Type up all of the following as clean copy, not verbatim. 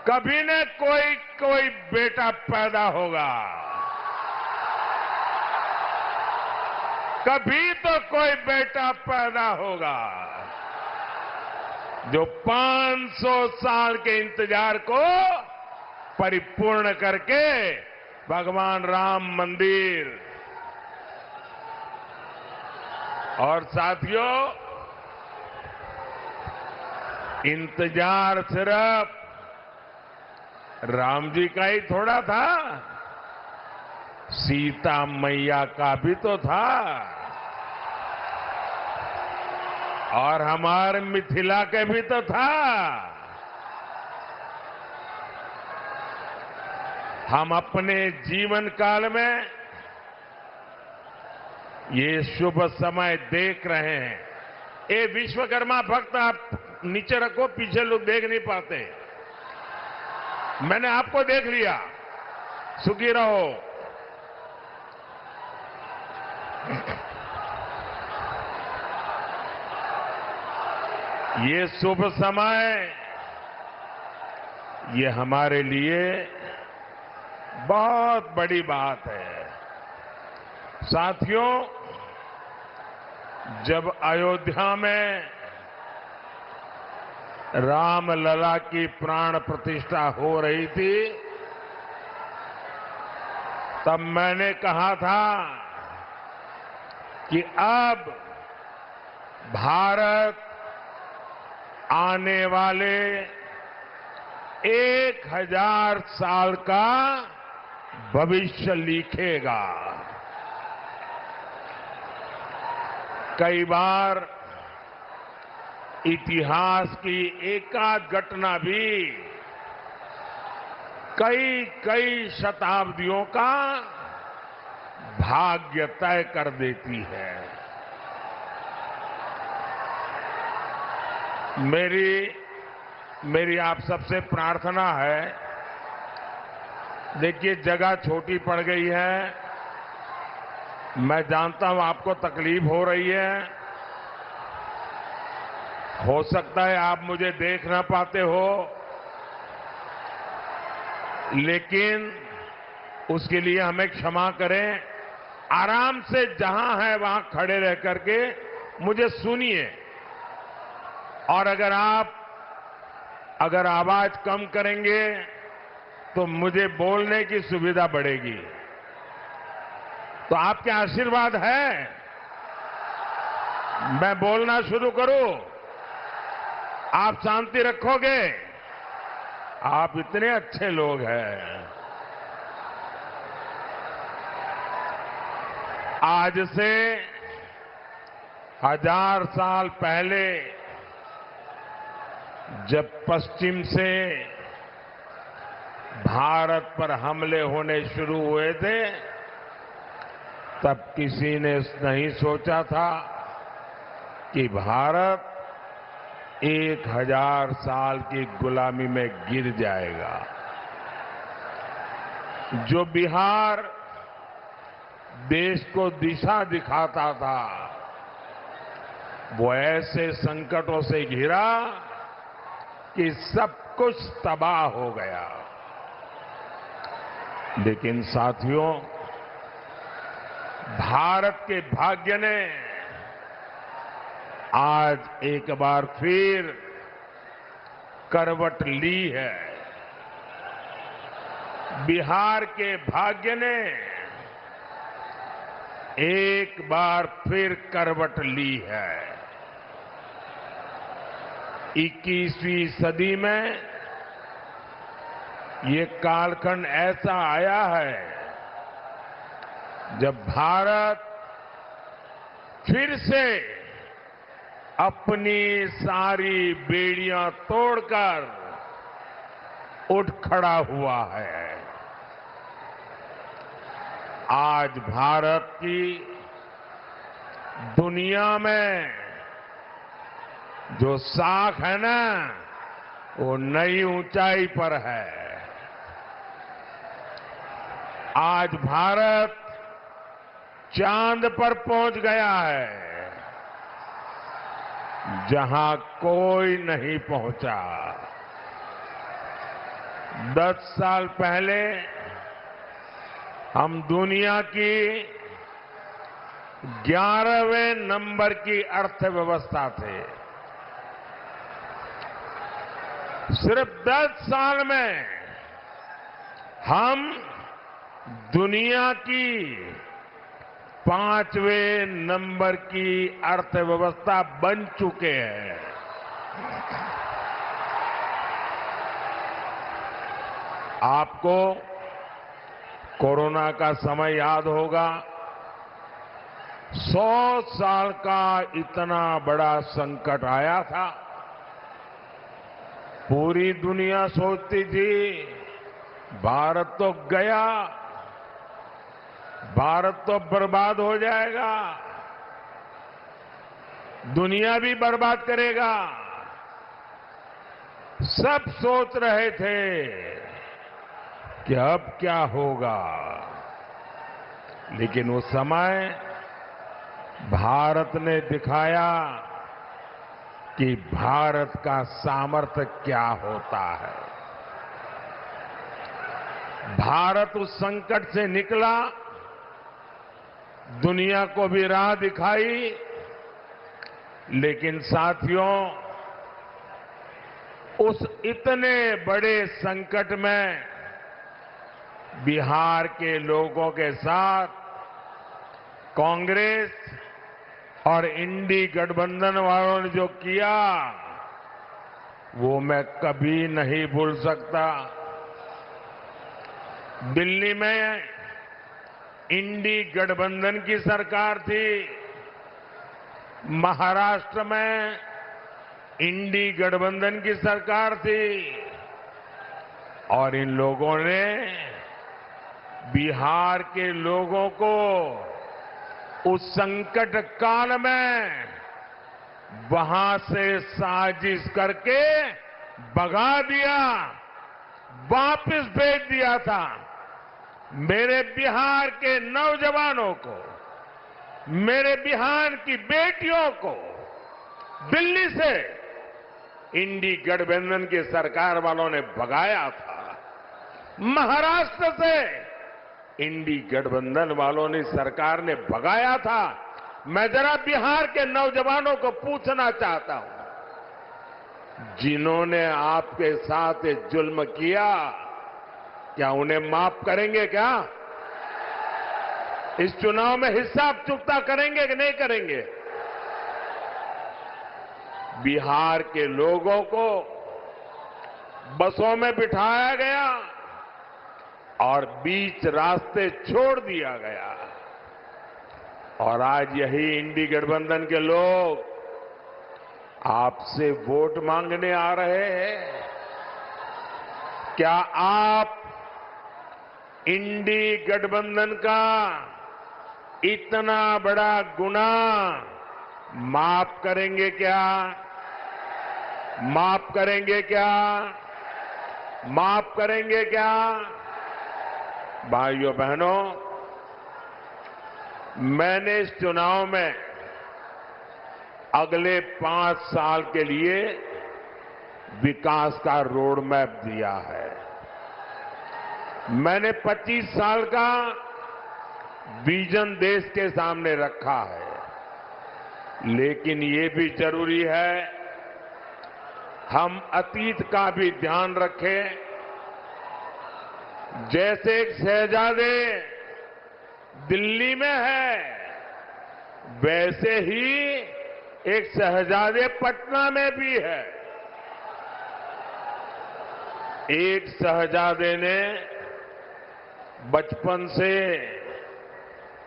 कभी न कोई कोई बेटा पैदा होगा, कभी तो कोई बेटा पैदा होगा जो 500 साल के इंतजार को परिपूर्ण करके भगवान राम मंदिर। और साथियों, इंतजार सिर्फ राम जी का ही थोड़ा था, सीता मैया का भी तो था, और हमारे मिथिला के भी तो था। हम अपने जीवन काल में ये शुभ समय देख रहे हैं। ये विश्वकर्मा भक्त आप नीचे रखो, पीछे लोग देख नहीं पाते। मैंने आपको देख लिया, सुखी रहो। ये शुभ समय, ये हमारे लिए बहुत बड़ी बात है। साथियों, जब अयोध्या में रामलला की प्राण प्रतिष्ठा हो रही थी, तब मैंने कहा था कि अब भारत आने वाले 1000 साल का भविष्य लिखेगा। कई बार इतिहास की एकाध घटना भी कई कई शताब्दियों का भाग्य तय कर देती है। मेरी आप सबसे प्रार्थना है, देखिए जगह छोटी पड़ गई है, मैं जानता हूं आपको तकलीफ हो रही है, हो सकता है आप मुझे देख ना पाते हो, लेकिन उसके लिए हमें क्षमा करें। आराम से जहां है वहां खड़े रह करके मुझे सुनिए, और अगर आवाज कम करेंगे तो मुझे बोलने की सुविधा बढ़ेगी। तो आपके आशीर्वाद है, मैं बोलना शुरू करूं, आप शांति रखोगे? आप इतने अच्छे लोग हैं। आज से 1000 साल पहले जब पश्चिम से भारत पर हमले होने शुरू हुए थे, तब किसी ने नहीं सोचा था कि भारत 1000 साल की गुलामी में गिर जाएगा। जो बिहार देश को दिशा दिखाता था, वो ऐसे संकटों से घिरा कि सब कुछ तबाह हो गया। लेकिन साथियों, भारत के भाग्य ने आज एक बार फिर करवट ली है। बिहार के भाग्य ने एक बार फिर करवट ली है। 21वीं सदी में ये कालखंड ऐसा आया है जब भारत फिर से अपनी सारी बेड़ियां तोड़कर उठ खड़ा हुआ है। आज भारत की दुनिया में जो साख है ना, वो नई ऊंचाई पर है। आज भारत चांद पर पहुंच गया है, जहां कोई नहीं पहुंचा। 10 साल पहले हम दुनिया की 11वें नंबर की अर्थव्यवस्था थे। सिर्फ 10 साल में हम दुनिया की 5वें नंबर की अर्थव्यवस्था बन चुके हैं। आपको कोरोना का समय याद होगा। 100 साल का इतना बड़ा संकट आया था। पूरी दुनिया सोचती थी भारत तो गया, भारत तो बर्बाद हो जाएगा, दुनिया भी बर्बाद करेगा। सब सोच रहे थे कि अब क्या होगा, लेकिन उस समय भारत ने दिखाया कि भारत का सामर्थ्य क्या होता है। भारत उस संकट से निकला, दुनिया को भी राह दिखाई, लेकिन साथियों, उस इतने बड़े संकट में बिहार के लोगों के साथ कांग्रेस और इंडी गठबंधन वालों ने जो किया, वो मैं कभी नहीं भूल सकता। दिल्ली में इंडी गठबंधन की सरकार थी, महाराष्ट्र में इंडी गठबंधन की सरकार थी, और इन लोगों ने बिहार के लोगों को उस संकट काल में वहां से साजिश करके भगा दिया, वापस भेज दिया था। मेरे बिहार के नौजवानों को, मेरे बिहार की बेटियों को दिल्ली से इंडी गठबंधन की सरकार वालों ने भगाया था। महाराष्ट्र से इंडी गठबंधन वालों ने, सरकार ने भगाया था। मैं जरा बिहार के नौजवानों को पूछना चाहता हूं, जिन्होंने आपके साथ ये जुल्म किया, क्या उन्हें माफ करेंगे? क्या इस चुनाव में हिसाब चुकता करेंगे कि नहीं करेंगे? बिहार के लोगों को बसों में बिठाया गया और बीच रास्ते छोड़ दिया गया, और आज यही इंडी गठबंधन के लोग आपसे वोट मांगने आ रहे हैं। क्या आप इंडी गठबंधन का इतना बड़ा गुनाह माफ करेंगे? क्या माफ करेंगे? क्या माफ करेंगे? क्या? भाइयों बहनों, मैंने इस चुनाव में अगले 5 साल के लिए विकास का रोड मैप दिया है। मैंने 25 साल का विजन देश के सामने रखा है, लेकिन ये भी जरूरी है हम अतीत का भी ध्यान रखें। जैसे एक शहजादे दिल्ली में है, वैसे ही एक शहजादे पटना में भी है। एक शहजादे ने बचपन से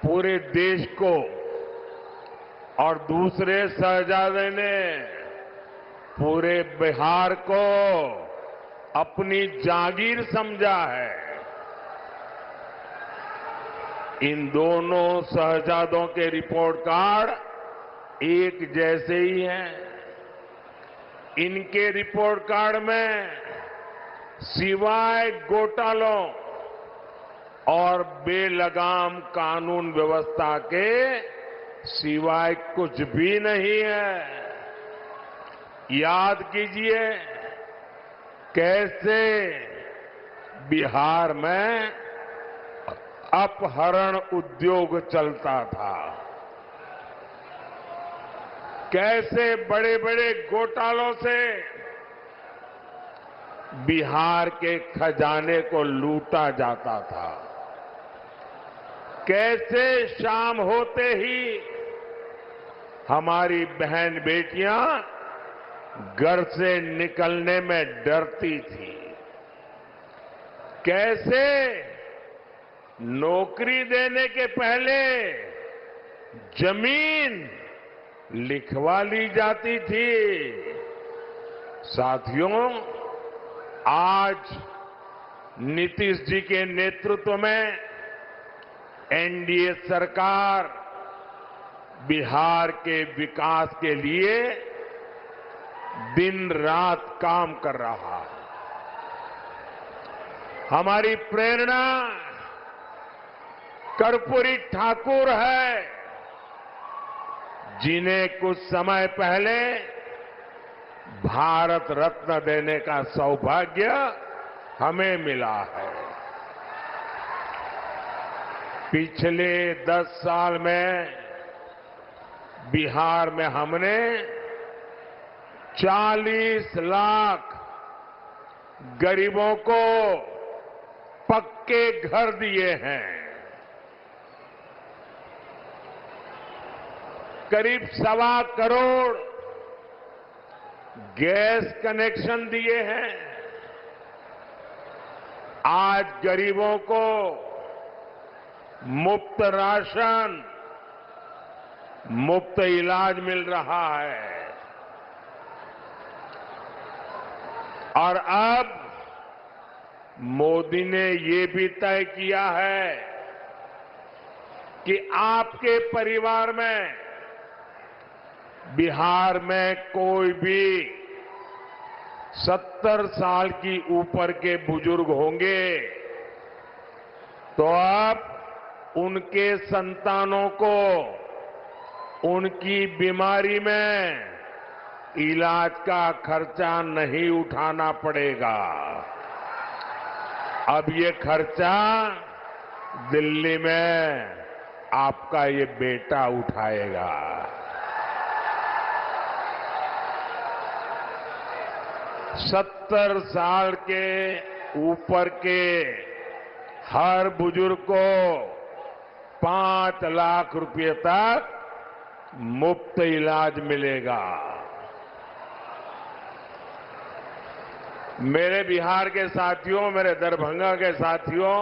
पूरे देश को, और दूसरे शहजादे ने पूरे बिहार को अपनी जागीर समझा है। इन दोनों शहजादों के रिपोर्ट कार्ड एक जैसे ही हैं। इनके रिपोर्ट कार्ड में सिवाय घोटालों और बेलगाम कानून व्यवस्था के सिवाय कुछ भी नहीं है। याद कीजिए कैसे बिहार में अपहरण उद्योग चलता था। कैसे बड़े बड़े घोटालों से बिहार के खजाने को लूटा जाता था। कैसे शाम होते ही हमारी बहन बेटियां घर से निकलने में डरती थी। कैसे नौकरी देने के पहले जमीन लिखवा ली जाती थी। साथियों, आज नीतीश जी के नेतृत्व में एनडीए सरकार बिहार के विकास के लिए दिन रात काम कर रहा है। हमारी प्रेरणा कर्पूरी ठाकुर है, जिन्हें कुछ समय पहले भारत रत्न देने का सौभाग्य हमें मिला है। पिछले 10 साल में बिहार में हमने 40 लाख गरीबों को पक्के घर दिए हैं। करीब 1.25 करोड़ गैस कनेक्शन दिए हैं। आज गरीबों को मुफ्त राशन, मुफ्त इलाज मिल रहा है। और अब मोदी ने ये भी तय किया है कि आपके परिवार में बिहार में कोई भी 70 साल की ऊपर के बुजुर्ग होंगे तो अब उनके संतानों को उनकी बीमारी में इलाज का खर्चा नहीं उठाना पड़ेगा। अब ये खर्चा दिल्ली में आपका ये बेटा उठाएगा। 70 साल के ऊपर के हर बुजुर्ग को 5 लाख रुपए तक मुफ्त इलाज मिलेगा। मेरे बिहार के साथियों, मेरे दरभंगा के साथियों,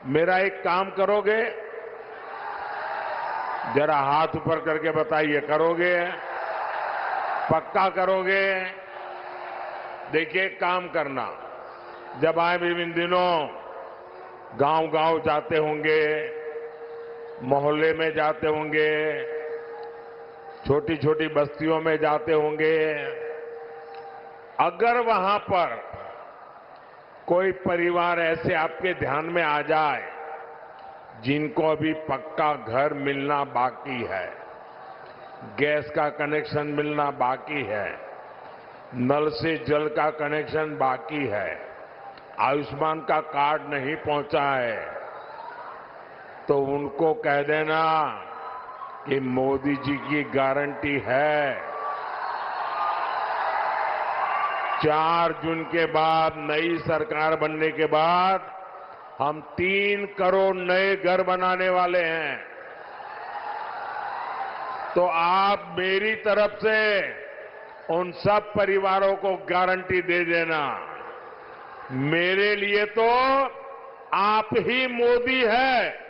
मेरा एक काम करोगे? जरा हाथ ऊपर करके बताइए, करोगे? पक्का करोगे? देखिए, काम करना। जब आए भी इन दिनों गांव-गांव जाते होंगे, मोहल्ले में जाते होंगे, छोटी छोटी बस्तियों में जाते होंगे, अगर वहां पर कोई परिवार ऐसे आपके ध्यान में आ जाए जिनको अभी पक्का घर मिलना बाकी है, गैस का कनेक्शन मिलना बाकी है, नल से जल का कनेक्शन बाकी है, आयुष्मान का कार्ड नहीं पहुंचा है, तो उनको कह देना कि मोदी जी की गारंटी है 4 जून के बाद नई सरकार बनने के बाद हम 3 करोड़ नए घर बनाने वाले हैं। तो आप मेरी तरफ से उन सब परिवारों को गारंटी दे देना। मेरे लिए तो आप ही मोदी है।